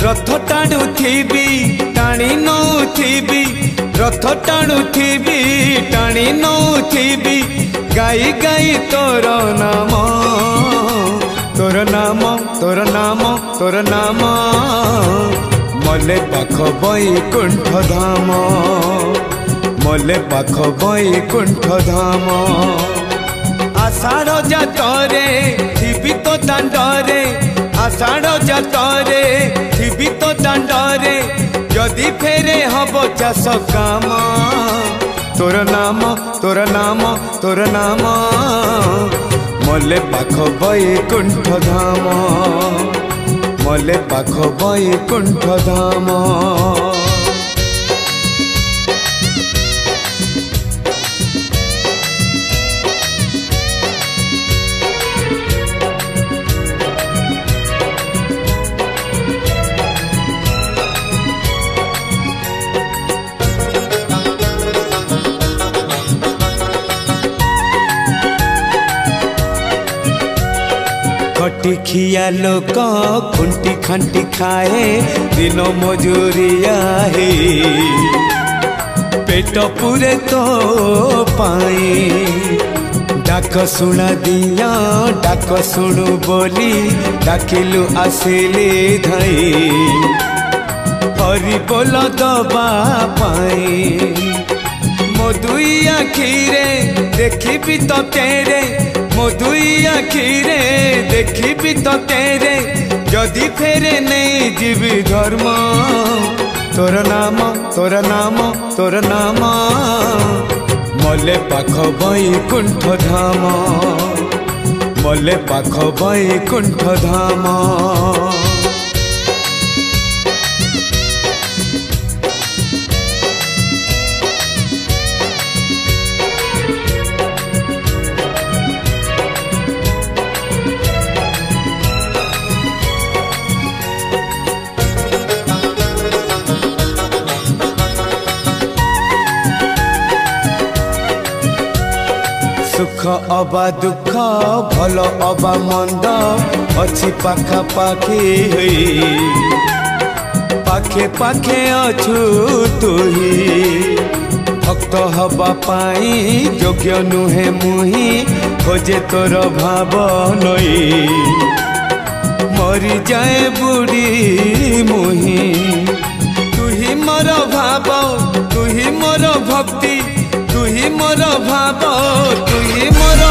रथ टाणुथिबी टाणी नौथिबी रथ टाणुथिबी टाणी नौथिबी गाई गाई तोर नाम तोर नाम तोर नाम तोर नाम मले पाख बैकुंठ धाम मले पाख बैकुंठ धाम आषाढ़ जातरे थिबी तो दांडरे आषाढ़ जातरे थिबी तो दांडरे जदि फेरे हब चाष काम तोर नाम तोर नाम तोर नाम मले पाख बैकुंठ धाम मले पाख बैकुंठ धाम खटी खिया लोक खुंटी खांटी खाए दिन मजूरिया है पेट पूरे तो पाए डाक शुणा दिया डाक शुणु बोली डाकिलु आसिले धई हरि बोल दबा पाए मधुई आखिरे देखी तो तेरे मधुई आखिरे देखी तो तेरे जदि फेरे नहीं जीवी धर्म तोर नाम तोर नाम तोर नाम मले पाख बैकुंठ धाम मले पाख बैकुंठ धाम सुख अबा दुख भल अबा मंद अच्छी पाखा पाखी पाखे पाखे अछु तुही भक्त हवा पाई योग्य नुहे मुही खोजे तोर भाव नई मरी जाए बुढ़ी मुही तुही मोर भाव तुही मोर भक्ति तुही मोर भाव तुही मोर